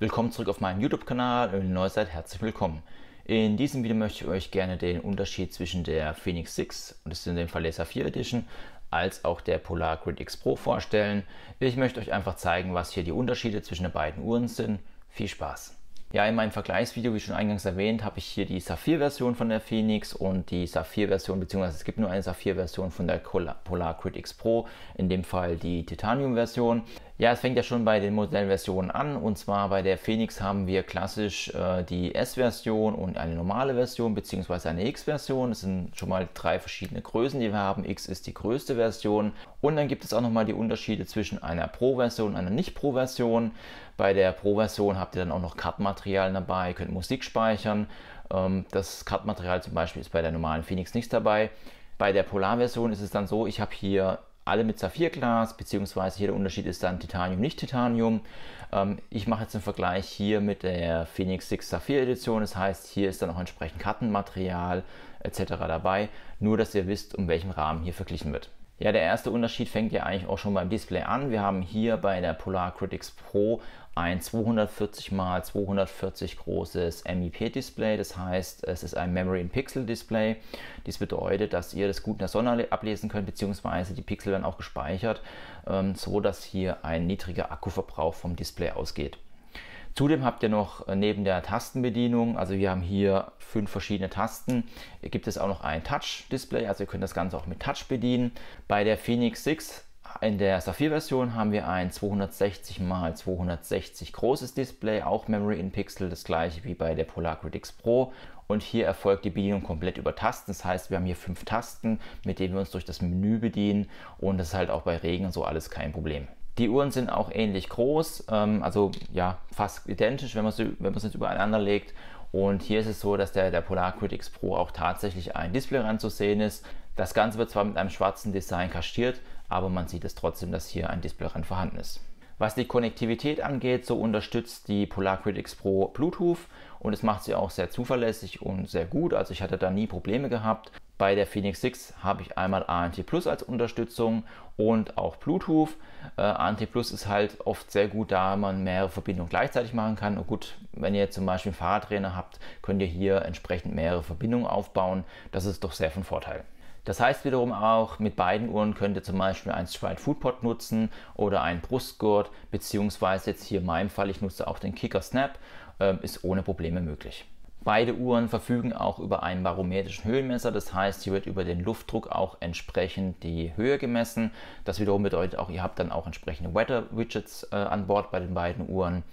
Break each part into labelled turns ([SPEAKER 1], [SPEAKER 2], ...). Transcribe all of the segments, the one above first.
[SPEAKER 1] Willkommen zurück auf meinem YouTube-Kanal und wenn ihr neu seid, herzlich willkommen. In diesem Video möchte ich euch gerne den Unterschied zwischen der Fenix 6, und das ist in dem Fall der Saphir Edition, als auch der Polar Grid X Pro vorstellen. Ich möchte euch einfach zeigen, was hier die Unterschiede zwischen den beiden Uhren sind. Viel Spaß! Ja, in meinem Vergleichsvideo, wie schon eingangs erwähnt, habe ich hier die Saphir-Version von der Fenix und die Saphir-Version, beziehungsweise es gibt nur eine Saphir-Version von der Polar Grid X Pro, in dem Fall die Titanium-Version. Ja, es fängt ja schon bei den Modellversionen an, und zwar bei der Fenix haben wir klassisch die S-Version und eine normale Version beziehungsweise eine X-Version. Das sind schon mal drei verschiedene Größen, die wir haben. X ist die größte Version, und dann gibt es auch nochmal die Unterschiede zwischen einer Pro-Version und einer Nicht-Pro-Version. Bei der Pro-Version habt ihr dann auch noch Kartenmaterial dabei, ihr könnt Musik speichern. Das Kartenmaterial zum Beispiel ist bei der normalen Fenix nicht dabei. Bei der Polar-Version ist es dann so, ich habe hier alle mit Saphirglas, beziehungsweise hier der Unterschied ist dann Titanium, nicht Titanium. Ich mache jetzt einen Vergleich hier mit der Fenix 6 Saphir Edition, das heißt, hier ist dann auch entsprechend Kartenmaterial etc. dabei, nur dass ihr wisst, um welchen Rahmen hier verglichen wird. Ja, der erste Unterschied fängt ja eigentlich auch schon beim Display an. Wir haben hier bei der Polar Grid X Pro ein 240 x 240 großes MIP-Display. Das heißt, es ist ein Memory in Pixel Display. Dies bedeutet, dass ihr das gut in der Sonne ablesen könnt, beziehungsweise die Pixel werden auch gespeichert, so dass hier ein niedriger Akkuverbrauch vom Display ausgeht. Zudem habt ihr noch neben der Tastenbedienung, also wir haben hier 5 verschiedene Tasten, gibt es auch noch ein Touch-Display, also ihr könnt das Ganze auch mit Touch bedienen. Bei der Fenix 6 in der Saphir-Version haben wir ein 260 x 260 großes Display, auch Memory in Pixel, das gleiche wie bei der Polar Grid X Pro. Und hier erfolgt die Bedienung komplett über Tasten, das heißt, wir haben hier 5 Tasten, mit denen wir uns durch das Menü bedienen, und das ist halt auch bei Regen und so alles kein Problem. Die Uhren sind auch ähnlich groß, also ja, fast identisch, wenn man es jetzt übereinander legt. Und hier ist es so, dass der Polar Grid X Pro auch tatsächlich ein Display ranzusehen ist. Das Ganze wird zwar mit einem schwarzen Design kaschiert, aber man sieht es trotzdem, dass hier ein Display ran vorhanden ist. Was die Konnektivität angeht, so unterstützt die Polar Grid X Pro Bluetooth, und es macht sie auch sehr zuverlässig und sehr gut. Also ich hatte da nie Probleme gehabt. Bei der Fenix 6 habe ich einmal ANT Plus als Unterstützung und auch Bluetooth. ANT Plus ist halt oft sehr gut, da man mehrere Verbindungen gleichzeitig machen kann. Und gut, wenn ihr zum Beispiel einen Fahrradtrainer habt, könnt ihr hier entsprechend mehrere Verbindungen aufbauen. Das ist doch sehr von Vorteil. Das heißt wiederum auch, mit beiden Uhren könnt ihr zum Beispiel ein Stride Footpod nutzen oder einen Brustgurt, beziehungsweise jetzt hier in meinem Fall, ich nutze auch den Kicker Snap, ist ohne Probleme möglich. Beide Uhren verfügen auch über einen barometrischen Höhenmesser, das heißt, hier wird über den Luftdruck auch entsprechend die Höhe gemessen. Das wiederum bedeutet auch, ihr habt dann auch entsprechende Weather Widgets an Bord bei den beiden Uhren.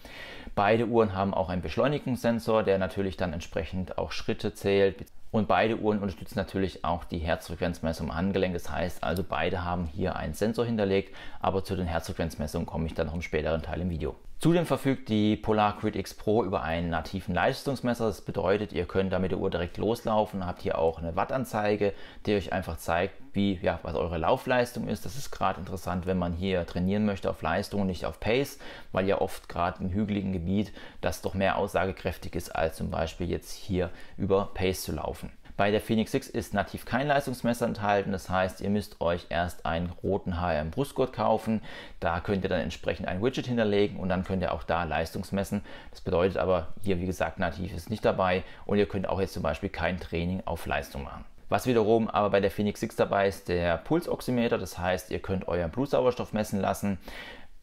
[SPEAKER 1] Beide Uhren haben auch einen Beschleunigungssensor, der natürlich dann entsprechend auch Schritte zählt. Und beide Uhren unterstützen natürlich auch die Herzfrequenzmessung am Handgelenk. Das heißt also, beide haben hier einen Sensor hinterlegt, aber zu den Herzfrequenzmessungen komme ich dann noch im späteren Teil im Video. Zudem verfügt die Polar Grid X Pro über einen nativen Leistungsmesser. Das bedeutet, ihr könnt da mit der Uhr direkt loslaufen, habt hier auch eine Wattanzeige, die euch einfach zeigt, was eure Laufleistung ist. Das ist gerade interessant, wenn man hier trainieren möchte auf Leistung und nicht auf Pace, weil ja oft gerade im hügeligen Gebiet das doch mehr aussagekräftig ist, als zum Beispiel jetzt hier über Pace zu laufen. Bei der Fenix 6 ist nativ kein Leistungsmesser enthalten, das heißt, ihr müsst euch erst einen roten HRM Brustgurt kaufen. Da könnt ihr dann entsprechend ein Widget hinterlegen und dann könnt ihr auch da Leistungs messen. Das bedeutet aber, hier wie gesagt, nativ ist nicht dabei, und ihr könnt auch jetzt zum Beispiel kein Training auf Leistung machen. Was wiederum aber bei der Fenix 6 dabei ist, der Pulsoximeter, das heißt, ihr könnt euren Blutsauerstoff messen lassen.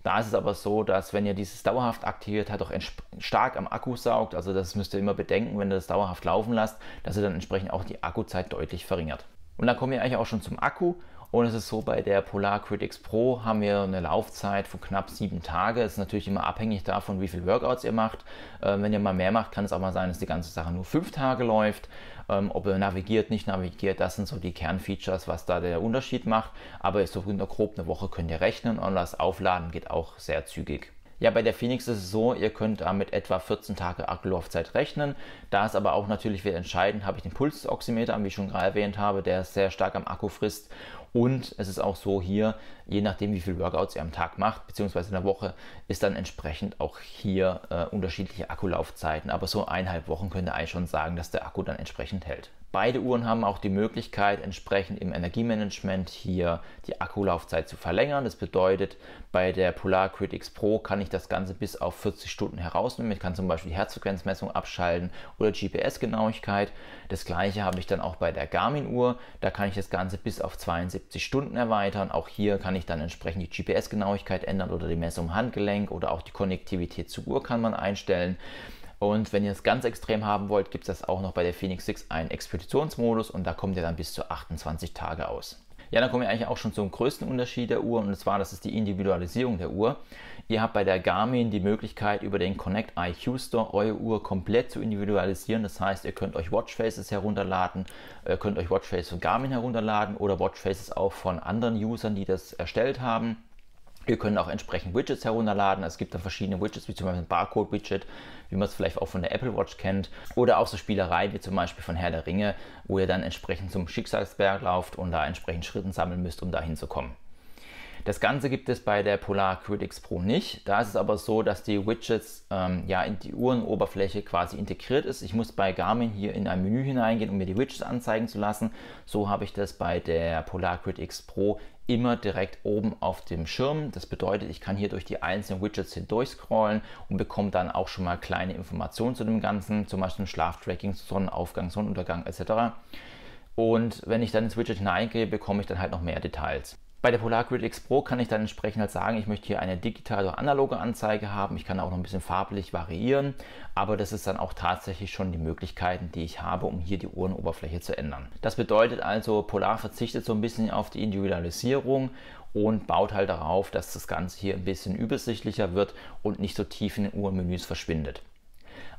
[SPEAKER 1] Da ist es aber so, dass wenn ihr dieses dauerhaft aktiviert, halt auch stark am Akku saugt. Also das müsst ihr immer bedenken, wenn ihr das dauerhaft laufen lasst, dass ihr dann entsprechend auch die Akkuzeit deutlich verringert. Und dann kommen wir eigentlich auch schon zum Akku. Und es ist so, bei der Polar Grid X Pro haben wir eine Laufzeit von knapp 7 Tage. Es ist natürlich immer abhängig davon, wie viel Workouts ihr macht. Wenn ihr mal mehr macht, kann es auch mal sein, dass die ganze Sache nur 5 Tage läuft. Ob ihr navigiert, nicht navigiert, das sind so die Kernfeatures, was da der Unterschied macht. Aber so grob eine Woche könnt ihr rechnen, und das Aufladen geht auch sehr zügig. Ja, bei der Fenix ist es so, ihr könnt mit etwa 14 Tage Akkulaufzeit rechnen. Da ist aber auch natürlich wieder entscheidend, habe ich den Pulsoximeter an, wie ich schon gerade erwähnt habe, der sehr stark am Akku frisst. Und es ist auch so hier, je nachdem wie viel Workouts ihr am Tag macht, beziehungsweise in der Woche, ist dann entsprechend auch hier unterschiedliche Akkulaufzeiten. Aber so 1,5 Wochen könnt ihr eigentlich schon sagen, dass der Akku dann entsprechend hält. Beide Uhren haben auch die Möglichkeit, entsprechend im Energiemanagement hier die Akkulaufzeit zu verlängern. Das bedeutet, bei der Polar Grid X Pro kann ich das Ganze bis auf 40 Stunden herausnehmen. Ich kann zum Beispiel die Herzfrequenzmessung abschalten oder GPS-Genauigkeit. Das gleiche habe ich dann auch bei der Garmin-Uhr. Da kann ich das Ganze bis auf 72 Stunden erweitern. Auch hier kann ich dann entsprechend die GPS-Genauigkeit ändern oder die Messung im Handgelenk oder auch die Konnektivität zur Uhr kann man einstellen. Und wenn ihr es ganz extrem haben wollt, gibt es das auch noch bei der Fenix 6 einen Expeditionsmodus und da kommt ihr dann bis zu 28 Tage aus. Ja, dann kommen wir eigentlich auch schon zum größten Unterschied der Uhr und zwar, das ist die Individualisierung der Uhr. Ihr habt bei der Garmin die Möglichkeit, über den Connect IQ Store eure Uhr komplett zu individualisieren. Das heißt, ihr könnt euch Watchfaces herunterladen, könnt euch Watchfaces von Garmin herunterladen oder Watchfaces auch von anderen Usern, die das erstellt haben. Ihr könnt auch entsprechend Widgets herunterladen. Es gibt dann verschiedene Widgets, wie zum Beispiel ein Barcode-Widget, wie man es vielleicht auch von der Apple Watch kennt. Oder auch so Spielereien wie zum Beispiel von Herr der Ringe, wo ihr dann entsprechend zum Schicksalsberg lauft und da entsprechend Schritten sammeln müsst, um da hinzukommen. Das Ganze gibt es bei der Polar Grid X Pro nicht. Da ist es aber so, dass die Widgets ja in die Uhrenoberfläche quasi integriert ist. Ich muss bei Garmin hier in ein Menü hineingehen, um mir die Widgets anzeigen zu lassen. So habe ich das bei der Polar Grid X Pro immer direkt oben auf dem Schirm. Das bedeutet, ich kann hier durch die einzelnen Widgets hindurch scrollen und bekomme dann auch schon mal kleine Informationen zu dem Ganzen, zum Beispiel Schlaftracking, Sonnenaufgang, Sonnenuntergang etc. Und wenn ich dann ins Widget hineingehe, bekomme ich dann halt noch mehr Details. Bei der Polar Grid X Pro kann ich dann entsprechend halt sagen, ich möchte hier eine digitale oder analoge Anzeige haben. Ich kann auch noch ein bisschen farblich variieren, aber das ist dann auch tatsächlich schon die Möglichkeiten, die ich habe, um hier die Uhrenoberfläche zu ändern. Das bedeutet also, Polar verzichtet so ein bisschen auf die Individualisierung und baut halt darauf, dass das Ganze hier ein bisschen übersichtlicher wird und nicht so tief in den Uhrenmenüs verschwindet.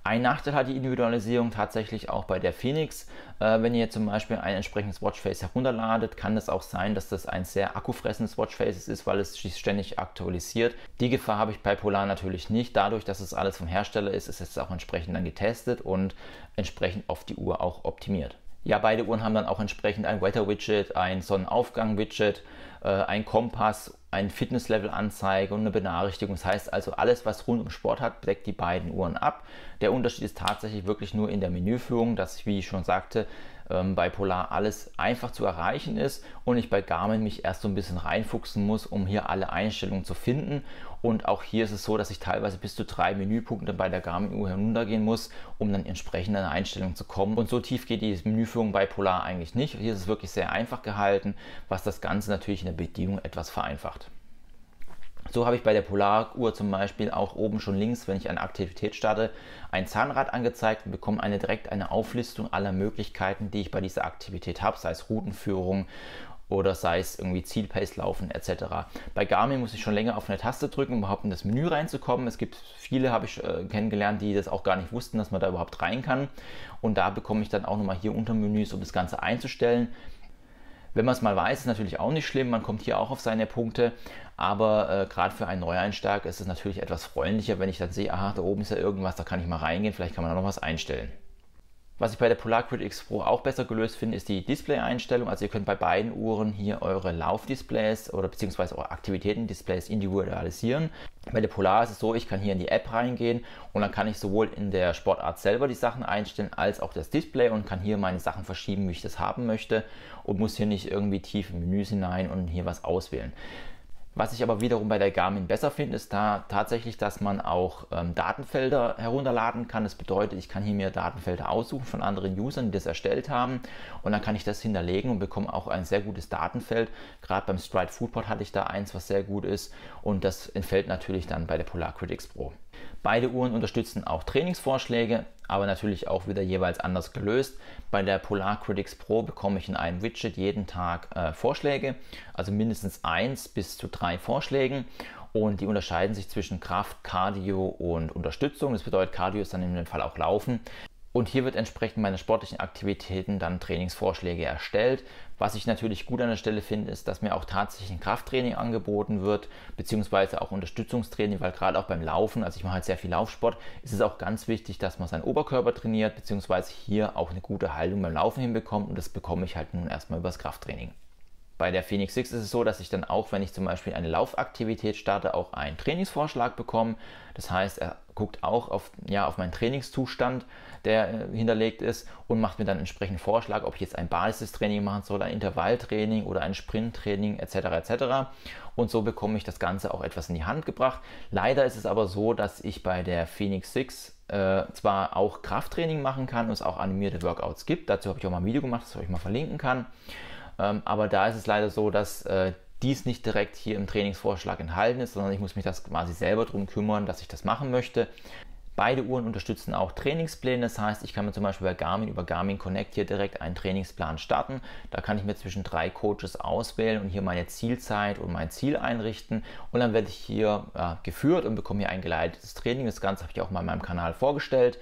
[SPEAKER 1] Ein Nachteil hat die Individualisierung tatsächlich auch bei der Fenix. Wenn ihr zum Beispiel ein entsprechendes Watchface herunterladet, kann es auch sein, dass das ein sehr akkufressendes Watchface ist, weil es sich ständig aktualisiert. Die Gefahr habe ich bei Polar natürlich nicht. Dadurch, dass es alles vom Hersteller ist, ist es auch entsprechend dann getestet und entsprechend auf die Uhr auch optimiert. Ja, beide Uhren haben dann auch entsprechend ein Weather-Widget, ein Sonnenaufgang-Widget, ein Kompass, ein Fitness-Level-Anzeige und eine Benachrichtigung. Das heißt also, alles, was rund um Sport hat, deckt die beiden Uhren ab. Der Unterschied ist tatsächlich wirklich nur in der Menüführung, dass, wie ich schon sagte, bei Polar alles einfach zu erreichen ist und ich bei Garmin mich erst so ein bisschen reinfuchsen muss, um hier alle Einstellungen zu finden. Und auch hier ist es so, dass ich teilweise bis zu 3 Menüpunkte bei der Garmin-Uhr heruntergehen muss, um dann entsprechend an eine Einstellung zu kommen. Und so tief geht die Menüführung bei Polar eigentlich nicht. Hier ist es wirklich sehr einfach gehalten, was das Ganze natürlich in der Bedienung etwas vereinfacht. So habe ich bei der Polar-Uhr zum Beispiel auch oben schon links, wenn ich eine Aktivität starte, ein Zahnrad angezeigt und bekomme direkt eine Auflistung aller Möglichkeiten, die ich bei dieser Aktivität habe, sei es Routenführung oder sei es irgendwie Zielpace laufen etc. Bei Garmin muss ich schon länger auf eine Taste drücken, um überhaupt in das Menü reinzukommen. Es gibt viele, habe ich kennengelernt, die das auch gar nicht wussten, dass man da überhaupt rein kann. Und da bekomme ich dann auch nochmal hier unter Menüs, um das Ganze einzustellen. Wenn man es mal weiß, ist natürlich auch nicht schlimm, man kommt hier auch auf seine Punkte, aber gerade für einen Neueinsteiger ist es natürlich etwas freundlicher, wenn ich dann sehe, aha, da oben ist ja irgendwas, da kann ich mal reingehen, vielleicht kann man da noch was einstellen. Was ich bei der Polar Grid X Pro auch besser gelöst finde, ist die Display-Einstellung. Also ihr könnt bei beiden Uhren hier eure Laufdisplays oder beziehungsweise eure Aktivitäten-Displays individualisieren. Bei der Polar ist es so, ich kann hier in die App reingehen und dann kann ich sowohl in der Sportart selber die Sachen einstellen, als auch das Display und kann hier meine Sachen verschieben, wie ich das haben möchte und muss hier nicht irgendwie tief in Menüs hinein und hier was auswählen. Was ich aber wiederum bei der Garmin besser finde, ist da tatsächlich, dass man auch Datenfelder herunterladen kann. Das bedeutet, ich kann hier mir Datenfelder aussuchen von anderen Usern, die das erstellt haben und dann kann ich das hinterlegen und bekomme auch ein sehr gutes Datenfeld. Gerade beim Stride Foodport hatte ich da eins, was sehr gut ist und das entfällt natürlich dann bei der Polar Grid X Pro. Beide Uhren unterstützen auch Trainingsvorschläge, aber natürlich auch wieder jeweils anders gelöst. Bei der Polar Grid X Pro bekomme ich in einem Widget jeden Tag Vorschläge, also mindestens 1 bis zu 3 Vorschlägen und die unterscheiden sich zwischen Kraft, Cardio und Unterstützung. Das bedeutet, Cardio ist dann in dem Fall auch Laufen. Und hier wird entsprechend meine sportlichen Aktivitäten dann Trainingsvorschläge erstellt. Was ich natürlich gut an der Stelle finde, ist, dass mir auch tatsächlich ein Krafttraining angeboten wird, beziehungsweise auch Unterstützungstraining, weil gerade auch beim Laufen, also ich mache halt sehr viel Laufsport, ist es auch ganz wichtig, dass man seinen Oberkörper trainiert, beziehungsweise hier auch eine gute Haltung beim Laufen hinbekommt und das bekomme ich halt nun erstmal über das Krafttraining. Bei der Fenix 6 ist es so, dass ich dann auch, wenn ich zum Beispiel eine Laufaktivität starte, auch einen Trainingsvorschlag bekomme. Das heißt, er guckt auch auf, ja, auf meinen Trainingszustand, der hinterlegt ist, und macht mir dann entsprechend Vorschlag, ob ich jetzt ein Basistraining machen soll, ein Intervalltraining oder ein Sprinttraining etc. etc. Und so bekomme ich das Ganze auch etwas in die Hand gebracht. Leider ist es aber so, dass ich bei der Phoenix 6 zwar auch Krafttraining machen kann und es auch animierte Workouts gibt. Dazu habe ich auch mal ein Video gemacht, das ich euch mal verlinken kann. Aber da ist es leider so, dass dies nicht direkt hier im Trainingsvorschlag enthalten ist, sondern ich muss mich das quasi selber darum kümmern, dass ich das machen möchte. Beide Uhren unterstützen auch Trainingspläne, das heißt, ich kann mir zum Beispiel bei Garmin über Garmin Connect hier direkt einen Trainingsplan starten. Da kann ich mir zwischen 3 Coaches auswählen und hier meine Zielzeit und mein Ziel einrichten, und dann werde ich hier geführt und bekomme hier ein geleitetes Training. Das Ganze habe ich auch mal in meinem Kanal vorgestellt.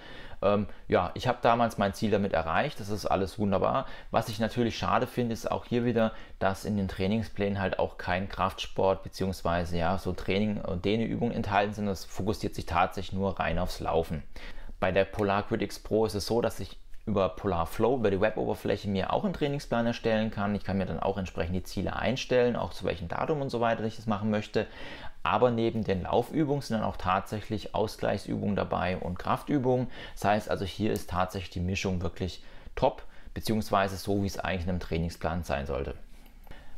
[SPEAKER 1] Ja, ich habe damals mein Ziel damit erreicht, das ist alles wunderbar. Was ich natürlich schade finde, ist auch hier wieder, dass in den Trainingsplänen halt auch kein Kraftsport bzw. ja, so Training und Dehneübungen enthalten sind. Das fokussiert sich tatsächlich nur rein aufs Laufen. Bei der Polar Grid X Pro ist es so, dass ich über Polar Flow, über die Web-Oberfläche mir auch einen Trainingsplan erstellen kann. Ich kann mir dann auch entsprechend die Ziele einstellen, auch zu welchem Datum und so weiter ich das machen möchte. Aber neben den Laufübungen sind dann auch tatsächlich Ausgleichsübungen dabei und Kraftübungen. Das heißt also, hier ist tatsächlich die Mischung wirklich top, beziehungsweise so, wie es eigentlich in einem Trainingsplan sein sollte.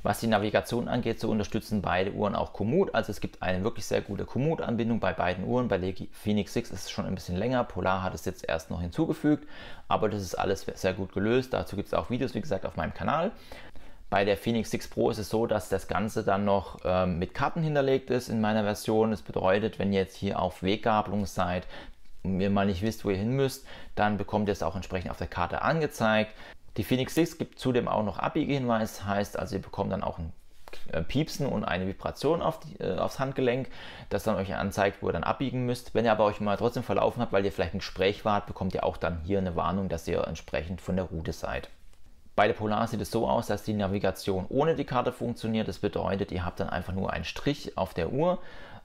[SPEAKER 1] Was die Navigation angeht, so unterstützen beide Uhren auch Komoot. Also es gibt eine wirklich sehr gute Komoot-Anbindung bei beiden Uhren. Bei der Phoenix 6 ist es schon ein bisschen länger. Polar hat es jetzt erst noch hinzugefügt, aber das ist alles sehr gut gelöst. Dazu gibt es auch Videos, wie gesagt, auf meinem Kanal. Bei der Phoenix 6 Pro ist es so, dass das Ganze dann noch mit Karten hinterlegt ist in meiner Version. Das bedeutet, wenn ihr jetzt hier auf Weggabelung seid und ihr mal nicht wisst, wo ihr hin müsst, dann bekommt ihr es auch entsprechend auf der Karte angezeigt. Die Phoenix 6 gibt zudem auch noch Abbiegehinweis, heißt also, ihr bekommt dann auch ein Piepsen und eine Vibration aufs Handgelenk, das dann euch anzeigt, wo ihr dann abbiegen müsst. Wenn ihr aber euch mal trotzdem verlaufen habt, weil ihr vielleicht im Gespräch wart, bekommt ihr auch dann hier eine Warnung, dass ihr entsprechend von der Route seid. Bei der Polar sieht es so aus, dass die Navigation ohne die Karte funktioniert. Das bedeutet, ihr habt dann einfach nur einen Strich auf der Uhr.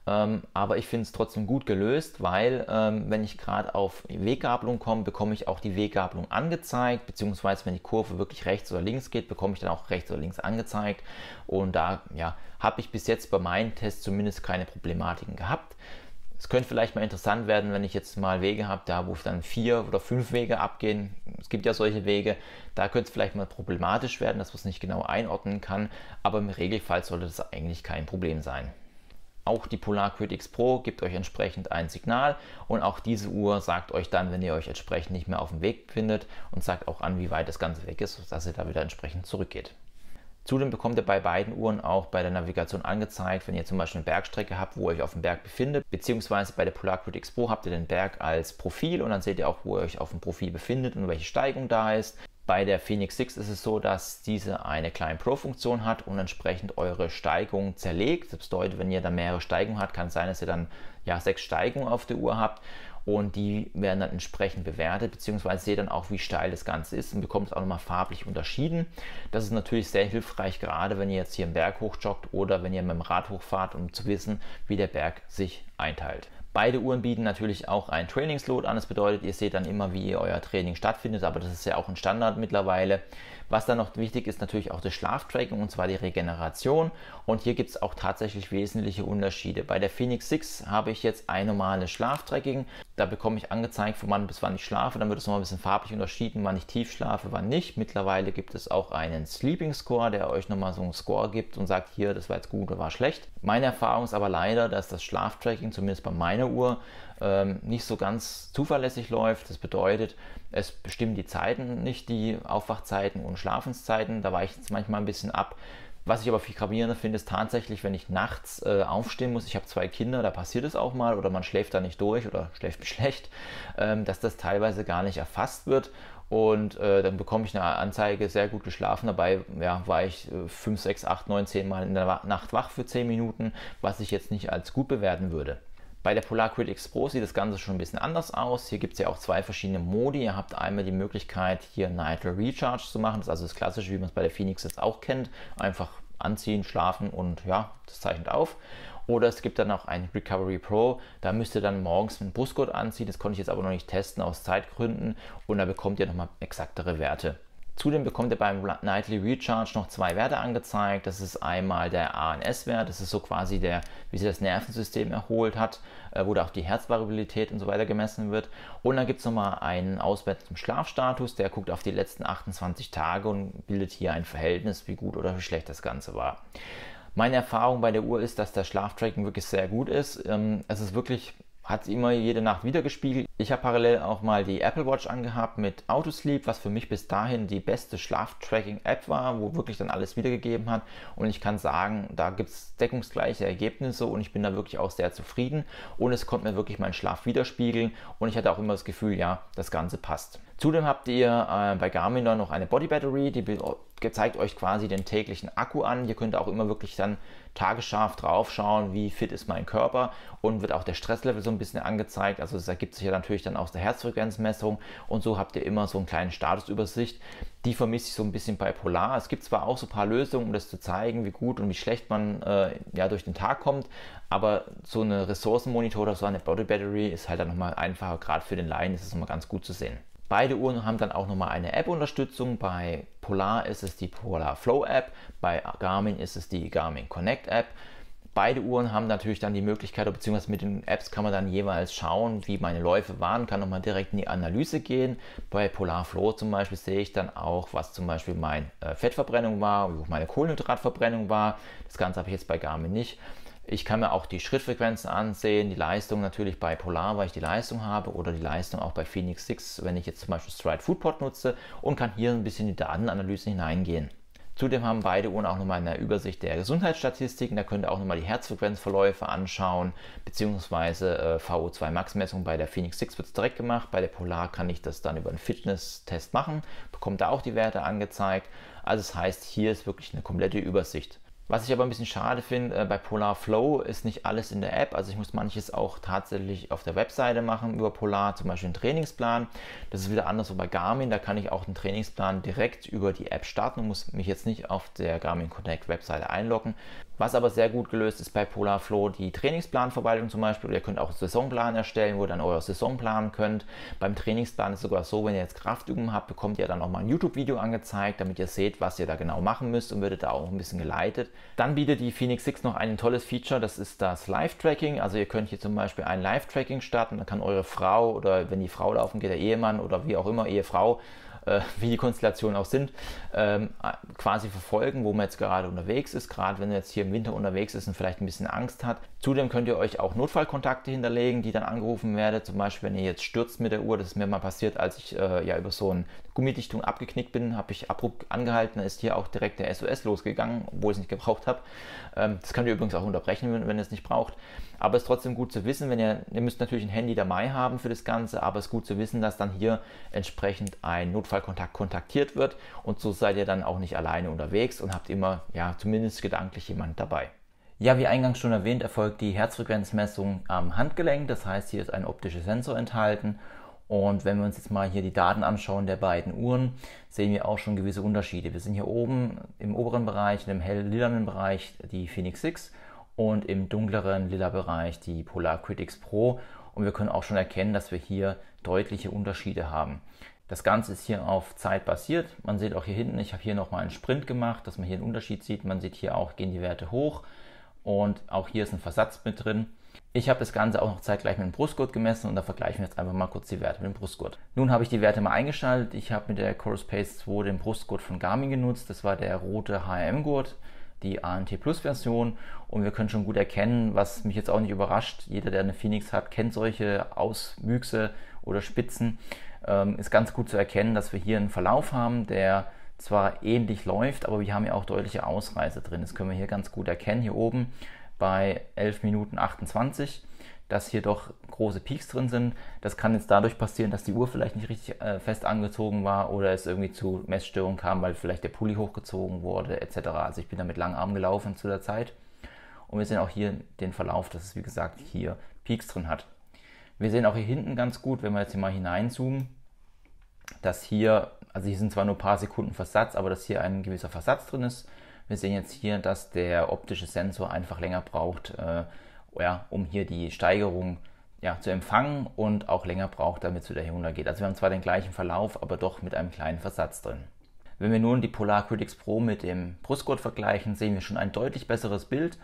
[SPEAKER 1] Aber ich finde es trotzdem gut gelöst, weil wenn ich gerade auf Weggabelung komme, bekomme ich auch die Weggabelung angezeigt, beziehungsweise wenn die Kurve wirklich rechts oder links geht, bekomme ich dann auch rechts oder links angezeigt. Und da ja, habe ich bis jetzt bei meinen Tests zumindest keine Problematiken gehabt. Es könnte vielleicht mal interessant werden, wenn ich jetzt mal Wege habe, da wo dann 4 oder 5 Wege abgehen. Es gibt ja solche Wege, da könnte es vielleicht mal problematisch werden, dass man es nicht genau einordnen kann, aber im Regelfall sollte das eigentlich kein Problem sein. Auch die Polar Grid X Pro gibt euch entsprechend ein Signal, und auch diese Uhr sagt euch dann, wenn ihr euch entsprechend nicht mehr auf dem Weg befindet, und sagt auch an, wie weit das Ganze weg ist, sodass ihr da wieder entsprechend zurückgeht. Zudem bekommt ihr bei beiden Uhren auch bei der Navigation angezeigt, wenn ihr zum Beispiel eine Bergstrecke habt, wo ihr euch auf dem Berg befindet, beziehungsweise bei der Polar Grid X Pro habt ihr den Berg als Profil, und dann seht ihr auch, wo ihr euch auf dem Profil befindet und welche Steigung da ist. Bei der Phoenix 6 ist es so, dass diese eine Climb Pro Funktion hat und entsprechend eure Steigung zerlegt. Das bedeutet, wenn ihr dann mehrere Steigungen habt, kann es sein, dass ihr dann 6 Steigungen auf der Uhr habt, und die werden dann entsprechend bewertet, beziehungsweise seht dann auch, wie steil das Ganze ist, und bekommt es auch nochmal farblich unterschieden. Das ist natürlich sehr hilfreich, gerade wenn ihr jetzt hier einen Berg hochjoggt oder wenn ihr mit dem Rad hochfahrt, um zu wissen, wie der Berg sich einteilt. Beide Uhren bieten natürlich auch ein Trainingsload an. Das bedeutet, ihr seht dann immer, wie euer Training stattfindet, aber das ist ja auch ein Standard mittlerweile. Was dann noch wichtig ist, natürlich auch das Schlaftracking, und zwar die Regeneration. Und hier gibt es auch tatsächlich wesentliche Unterschiede. Bei der Phoenix 6 habe ich jetzt ein normales Schlaftracking. Da bekomme ich angezeigt, von wann bis wann ich schlafe. Dann wird es noch ein bisschen farblich unterschieden, wann ich tief schlafe, wann nicht. Mittlerweile gibt es auch einen Sleeping Score, der euch nochmal so einen Score gibt und sagt, hier, das war jetzt gut oder war schlecht. Meine Erfahrung ist aber leider, dass das Schlaftracking, zumindest bei meiner Uhr, nicht so ganz zuverlässig läuft. Das bedeutet, es bestimmen die Zeiten nicht, die Aufwachzeiten und Schlafenszeiten. Da weicht es manchmal ein bisschen ab. Was ich aber viel gravierender finde, ist tatsächlich, wenn ich nachts aufstehen muss. Ich habe 2 Kinder, da passiert es auch mal, oder man schläft da nicht durch oder schläft schlecht, dass das teilweise gar nicht erfasst wird. Und dann bekomme ich eine Anzeige, sehr gut geschlafen. Dabei war ich 5, 6, 8, 9, 10 Mal in der Nacht wach für 10 Minuten, was ich jetzt nicht als gut bewerten würde. Bei der Polar Grid X Pro sieht das Ganze schon ein bisschen anders aus. Hier gibt es ja auch 2 verschiedene Modi. Ihr habt einmal die Möglichkeit, hier Nitro Recharge zu machen. Das ist also das Klassische, wie man es bei der Phoenix jetzt auch kennt. Einfach anziehen, schlafen und ja, das zeichnet auf. Oder es gibt dann auch ein Recovery Pro. Da müsst ihr dann morgens einen Brustgurt anziehen. Das konnte ich jetzt aber noch nicht testen aus Zeitgründen. Und da bekommt ihr nochmal exaktere Werte. Zudem bekommt ihr beim Nightly Recharge noch zwei Werte angezeigt. Das ist einmal der ANS-Wert, das ist so quasi der, wie sich das Nervensystem erholt hat, wo da auch die Herzvariabilität und so weiter gemessen wird. Und dann gibt es nochmal einen Auswert zum Schlafstatus, der guckt auf die letzten 28 Tage und bildet hier ein Verhältnis, wie gut oder wie schlecht das Ganze war. Meine Erfahrung bei der Uhr ist, dass das Schlaftracking wirklich sehr gut ist. Es ist wirklich, hat immer jede Nacht wieder gespiegelt. Ich habe parallel auch mal die Apple Watch angehabt mit Autosleep, was für mich bis dahin die beste Schlaftracking-App war, wo wirklich dann alles wiedergegeben hat. Und ich kann sagen, da gibt es deckungsgleiche Ergebnisse und ich bin da wirklich auch sehr zufrieden. Und es konnte mir wirklich meinen Schlaf widerspiegeln und ich hatte auch immer das Gefühl, ja, das Ganze passt. Zudem habt ihr bei Garmin noch eine Body Battery, die zeigt euch quasi den täglichen Akku an. Ihr könnt auch immer wirklich dann tagesscharf drauf schauen, wie fit ist mein Körper, und wird auch der Stresslevel so ein bisschen angezeigt. Also das ergibt sich ja natürlich dann aus der Herzfrequenzmessung und so habt ihr immer so eine kleine Statusübersicht. Die vermisse ich so ein bisschen bei Polar. Es gibt zwar auch so ein paar Lösungen, um das zu zeigen, wie gut und wie schlecht man durch den Tag kommt, aber so eine Ressourcenmonitor oder so eine Body Battery ist halt dann nochmal einfacher, gerade für den Laien ist es nochmal ganz gut zu sehen. Beide Uhren haben dann auch nochmal eine App-Unterstützung. Bei Polar ist es die Polar Flow App, bei Garmin ist es die Garmin Connect App. Beide Uhren haben natürlich dann die Möglichkeit, beziehungsweise mit den Apps kann man dann jeweils schauen, wie meine Läufe waren, kann nochmal direkt in die Analyse gehen. Bei Polar Flow zum Beispiel sehe ich dann auch, was zum Beispiel meine Fettverbrennung war, wie hoch meine Kohlenhydratverbrennung war. Das Ganze habe ich jetzt bei Garmin nicht. Ich kann mir auch die Schrittfrequenzen ansehen, die Leistung natürlich bei Polar, weil ich die Leistung habe, oder die Leistung auch bei Fenix 6, wenn ich jetzt zum Beispiel Stride Foodpod nutze, und kann hier ein bisschen in die Datenanalyse hineingehen. Zudem haben beide Uhren auch nochmal eine Übersicht der Gesundheitsstatistiken, da könnt ihr auch nochmal die Herzfrequenzverläufe anschauen, beziehungsweise VO2 Max Messung bei der Fenix 6 wird es direkt gemacht, bei der Polar kann ich das dann über einen Fitness-Test machen, bekommt da auch die Werte angezeigt. Also das heißt, hier ist wirklich eine komplette Übersicht. Was ich aber ein bisschen schade finde, bei Polar Flow ist nicht alles in der App, also ich muss manches auch tatsächlich auf der Webseite machen über Polar, zum Beispiel einen Trainingsplan. Das ist wieder anders so bei Garmin, da kann ich auch den Trainingsplan direkt über die App starten und muss mich jetzt nicht auf der Garmin Connect Webseite einloggen. Was aber sehr gut gelöst ist bei Polar Flow, die Trainingsplanverwaltung zum Beispiel. Ihr könnt auch einen Saisonplan erstellen, wo ihr dann eure Saison planen könnt. Beim Trainingsplan ist es sogar so, wenn ihr jetzt Kraftübungen habt, bekommt ihr dann auch mal ein YouTube-Video angezeigt, damit ihr seht, was ihr da genau machen müsst, und werdet da auch ein bisschen geleitet. Dann bietet die Fenix 6 noch ein tolles Feature, das ist das Live-Tracking. Also ihr könnt hier zum Beispiel ein Live-Tracking starten, dann kann eure Frau, oder wenn die Frau laufen geht, der Ehemann oder wie auch immer, Ehefrau, wie die Konstellationen auch sind, quasi verfolgen, wo man jetzt gerade unterwegs ist, gerade wenn er jetzt hier im Winter unterwegs ist und vielleicht ein bisschen Angst hat. Zudem könnt ihr euch auch Notfallkontakte hinterlegen, die dann angerufen werden. Zum Beispiel, wenn ihr jetzt stürzt mit der Uhr, das ist mir mal passiert, als ich über so eine Gummidichtung abgeknickt bin, habe ich abrupt angehalten, dann ist hier auch direkt der SOS losgegangen, obwohl ich es nicht gebraucht habe. Das könnt ihr übrigens auch unterbrechen, wenn ihr es nicht braucht. Aber es ist trotzdem gut zu wissen, ihr müsst natürlich ein Handy dabei haben für das Ganze, aber es ist gut zu wissen, dass dann hier entsprechend ein Notfallkontakt kontaktiert wird, und so seid ihr dann auch nicht alleine unterwegs und habt immer, ja, zumindest gedanklich jemand dabei. Ja, wie eingangs schon erwähnt, erfolgt die Herzfrequenzmessung am Handgelenk, das heißt, hier ist ein optischer Sensor enthalten. Und wenn wir uns jetzt mal hier die Daten anschauen der beiden Uhren, sehen wir auch schon gewisse Unterschiede. Wir sind hier oben im oberen Bereich, in dem hell-lilanen Bereich die Fenix 6 und im dunkleren lila Bereich die Polar Grid Pro. Und wir können auch schon erkennen, dass wir hier deutliche Unterschiede haben. Das Ganze ist hier auf Zeit basiert. Man sieht auch hier hinten, ich habe hier nochmal einen Sprint gemacht, dass man hier einen Unterschied sieht. Man sieht hier auch, gehen die Werte hoch, und auch hier ist ein Versatz mit drin. Ich habe das Ganze auch noch zeitgleich mit dem Brustgurt gemessen, und da vergleichen wir jetzt einfach mal kurz die Werte mit dem Brustgurt. Nun habe ich die Werte mal eingeschaltet. Ich habe mit der Chorus Pace 2 den Brustgurt von Garmin genutzt. Das war der rote HRM-Gurt, die ANT Plus Version, und wir können schon gut erkennen, was mich jetzt auch nicht überrascht. Jeder, der eine Fenix hat, kennt solche Auswüchse oder Spitzen. Ist ganz gut zu erkennen, dass wir hier einen Verlauf haben, der zwar ähnlich läuft, aber wir haben ja auch deutliche Ausreißer drin. Das können wir hier ganz gut erkennen, hier oben bei 11 Minuten 28, dass hier doch große Peaks drin sind. Das kann jetzt dadurch passieren, dass die Uhr vielleicht nicht richtig fest angezogen war oder es irgendwie zu Messstörungen kam, weil vielleicht der Pulli hochgezogen wurde etc. Also ich bin da mit langen Armen gelaufen zu der Zeit. Und wir sehen auch hier den Verlauf, dass es wie gesagt hier Peaks drin hat. Wir sehen auch hier hinten ganz gut, wenn wir jetzt hier mal hineinzoomen, dass hier, also hier sind zwar nur ein paar Sekunden Versatz, aber dass hier ein gewisser Versatz drin ist. Wir sehen jetzt hier, dass der optische Sensor einfach länger braucht, um hier die Steigerung zu empfangen, und auch länger braucht, damit es wieder hier runtergeht. Also wir haben zwar den gleichen Verlauf, aber doch mit einem kleinen Versatz drin. Wenn wir nun die Polar Critics Pro mit dem Brustgurt vergleichen, sehen wir schon ein deutlich besseres Bild.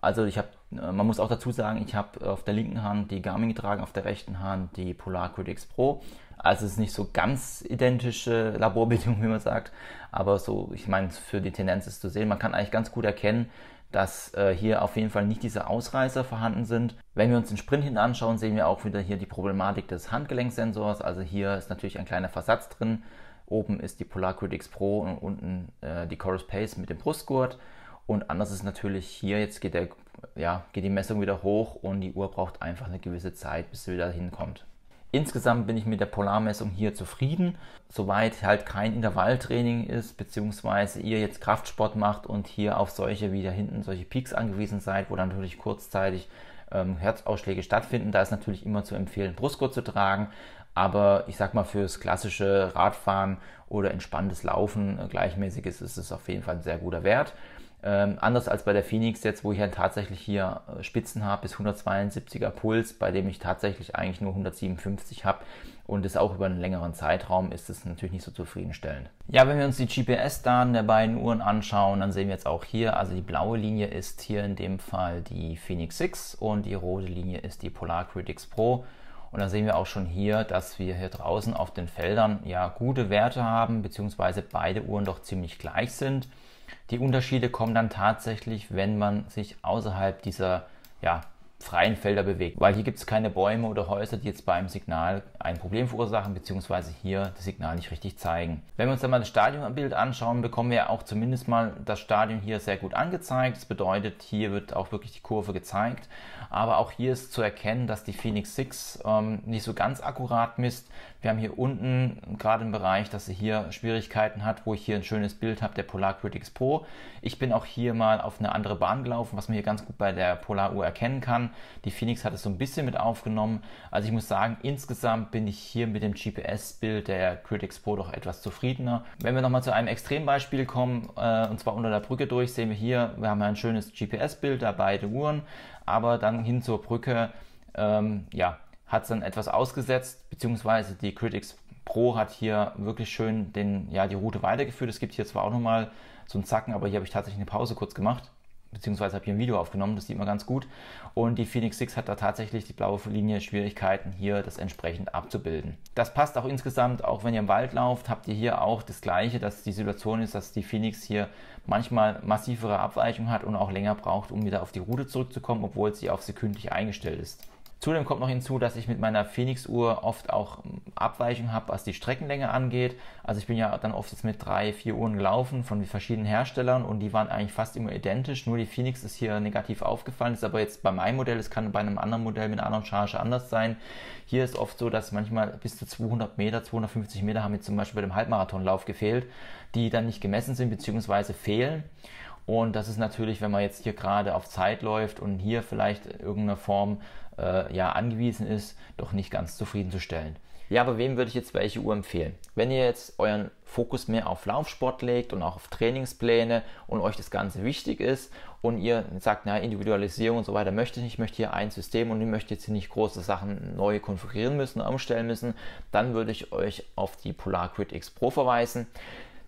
[SPEAKER 1] Also man muss auch dazu sagen, ich habe auf der linken Hand die Garmin getragen, auf der rechten Hand die Polar Critics Pro. Also es ist nicht so ganz identische Laborbedingungen, wie man sagt, aber so, ich meine, für die Tendenz ist zu sehen, man kann eigentlich ganz gut erkennen, dass hier auf jeden Fall nicht diese Ausreißer vorhanden sind. Wenn wir uns den Sprint hinten anschauen, sehen wir auch wieder hier die Problematik des Handgelenksensors. Also hier ist natürlich ein kleiner Versatz drin. Oben ist die Polar Critics Pro und unten die Coros Pace mit dem Brustgurt. Und anders ist natürlich hier, jetzt geht die Messung wieder hoch und die Uhr braucht einfach eine gewisse Zeit, bis sie wieder hinkommt. Insgesamt bin ich mit der Polarmessung hier zufrieden, soweit halt kein Intervalltraining ist, beziehungsweise ihr jetzt Kraftsport macht und hier auf solche wie da hinten solche Peaks angewiesen seid, wo dann natürlich kurzzeitig Herzausschläge stattfinden. Da ist natürlich immer zu empfehlen, Brustgurt zu tragen, aber ich sag mal, fürs klassische Radfahren oder entspanntes Laufen gleichmäßiges ist es auf jeden Fall ein sehr guter Wert. Anders als bei der Phoenix jetzt, wo ich ja tatsächlich hier Spitzen habe bis 172er Puls, bei dem ich tatsächlich eigentlich nur 157 habe und das auch über einen längeren Zeitraum, ist es natürlich nicht so zufriedenstellend. Ja, wenn wir uns die GPS-Daten der beiden Uhren anschauen, dann sehen wir jetzt auch hier, also die blaue Linie ist hier in dem Fall die Fenix 6 und die rote Linie ist die Polar Critics Pro. Und dann sehen wir auch schon hier, dass wir hier draußen auf den Feldern ja gute Werte haben, beziehungsweise beide Uhren doch ziemlich gleich sind. Die Unterschiede kommen dann tatsächlich, wenn man sich außerhalb dieser freien Felder bewegt, weil hier gibt es keine Bäume oder Häuser, die jetzt beim Signal ein Problem verursachen, beziehungsweise hier das Signal nicht richtig zeigen. Wenn wir uns dann mal das Stadionbild anschauen, bekommen wir auch zumindest mal das Stadion hier sehr gut angezeigt. Das bedeutet, hier wird auch wirklich die Kurve gezeigt, aber auch hier ist zu erkennen, dass die Fenix 6 nicht so ganz akkurat misst. Wir haben hier unten gerade im Bereich, dass sie hier Schwierigkeiten hat, wo ich hier ein schönes Bild habe, der Polar Critics Pro. Ich bin auch hier mal auf eine andere Bahn gelaufen, was man hier ganz gut bei der Polaruhr erkennen kann. Die Phoenix hat es so ein bisschen mit aufgenommen. Also ich muss sagen, insgesamt bin ich hier mit dem GPS-Bild der Critics Pro doch etwas zufriedener. Wenn wir nochmal zu einem Extrembeispiel kommen, und zwar unter der Brücke durch, sehen wir hier, wir haben ein schönes GPS-Bild, da beide Uhren, aber dann hin zur Brücke, hat es dann etwas ausgesetzt, beziehungsweise die Critics Pro hat hier wirklich schön die Route weitergeführt. Es gibt hier zwar auch nochmal so einen Zacken, aber hier habe ich tatsächlich eine Pause kurz gemacht, beziehungsweise habe hier ein Video aufgenommen, das sieht man ganz gut. Und die Fenix 6 hat da tatsächlich die blaue Linie Schwierigkeiten, hier das entsprechend abzubilden. Das passt auch insgesamt, auch wenn ihr im Wald lauft, habt ihr hier auch das Gleiche, dass die Situation ist, dass die Phoenix hier manchmal massivere Abweichungen hat und auch länger braucht, um wieder auf die Route zurückzukommen, obwohl sie auf sekündlich eingestellt ist. Zudem kommt noch hinzu, dass ich mit meiner Phoenix-Uhr oft auch Abweichungen habe, was die Streckenlänge angeht. Also ich bin ja dann oft jetzt mit 3-4 Uhren gelaufen von verschiedenen Herstellern und die waren eigentlich fast immer identisch. Nur die Phoenix ist hier negativ aufgefallen, ist aber jetzt bei meinem Modell, es kann bei einem anderen Modell mit einer anderen Charge anders sein. Hier ist oft so, dass manchmal bis zu 200 Meter, 250 Meter haben jetzt zum Beispiel bei dem Halbmarathonlauf gefehlt, die dann nicht gemessen sind bzw. fehlen. Und das ist natürlich, wenn man jetzt hier gerade auf Zeit läuft und hier vielleicht in irgendeiner Form angewiesen ist, doch nicht ganz zufriedenzustellen. Ja, aber wem würde ich jetzt welche Uhr empfehlen? Wenn ihr jetzt euren Fokus mehr auf Laufsport legt und auch auf Trainingspläne und euch das Ganze wichtig ist und ihr sagt, Individualisierung und so weiter möchte ich nicht, ich möchte hier ein System und ich möchte jetzt hier nicht große Sachen neu konfigurieren müssen, umstellen müssen, dann würde ich euch auf die Polar Critics Pro verweisen.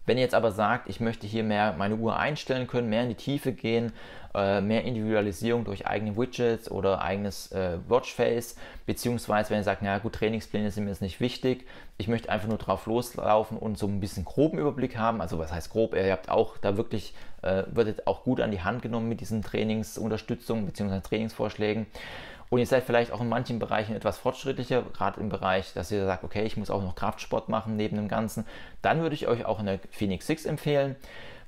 [SPEAKER 1] Wenn ihr jetzt aber sagt, ich möchte hier mehr meine Uhr einstellen können, mehr in die Tiefe gehen, mehr Individualisierung durch eigene Widgets oder eigenes Watchface, beziehungsweise wenn ihr sagt, Trainingspläne sind mir jetzt nicht wichtig, ich möchte einfach nur drauf loslaufen und so ein bisschen groben Überblick haben, also was heißt grob, ihr habt auch da wirklich, werdet auch gut an die Hand genommen mit diesen Trainingsunterstützungen bzw. Trainingsvorschlägen. Und ihr seid vielleicht auch in manchen Bereichen etwas fortschrittlicher, gerade im Bereich, dass ihr sagt, okay, ich muss auch noch Kraftsport machen neben dem Ganzen. Dann würde ich euch auch eine Fenix 6 empfehlen.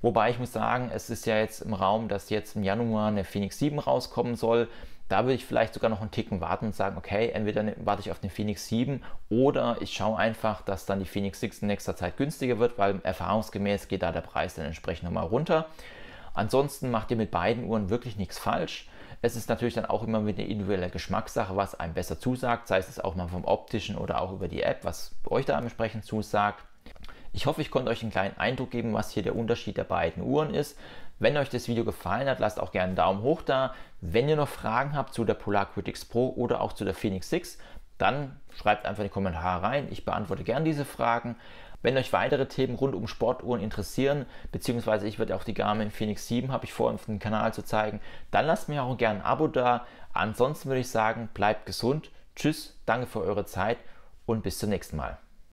[SPEAKER 1] Wobei ich muss sagen, es ist ja jetzt im Raum, dass jetzt im Januar eine Fenix 7 rauskommen soll. Da würde ich vielleicht sogar noch einen Ticken warten und sagen, okay, entweder warte ich auf eine Fenix 7 oder ich schaue einfach, dass dann die Fenix 6 in nächster Zeit günstiger wird, weil erfahrungsgemäß geht da der Preis dann entsprechend nochmal runter. Ansonsten macht ihr mit beiden Uhren wirklich nichts falsch. Es ist natürlich dann auch immer wieder eine individuelle Geschmackssache, was einem besser zusagt, sei es auch mal vom optischen oder auch über die App, was euch da entsprechend zusagt. Ich hoffe, ich konnte euch einen kleinen Eindruck geben, was hier der Unterschied der beiden Uhren ist. Wenn euch das Video gefallen hat, lasst auch gerne einen Daumen hoch da. Wenn ihr noch Fragen habt zu der Polar Critics Pro oder auch zu der Fenix 6, dann schreibt einfach in die Kommentare rein. Ich beantworte gerne diese Fragen. Wenn euch weitere Themen rund um Sportuhren interessieren, beziehungsweise ich werde auch die Garmin Fenix 7, habe ich vor, auf dem Kanal zu zeigen, dann lasst mir auch gerne ein Abo da. Ansonsten würde ich sagen, bleibt gesund. Tschüss, danke für eure Zeit und bis zum nächsten Mal.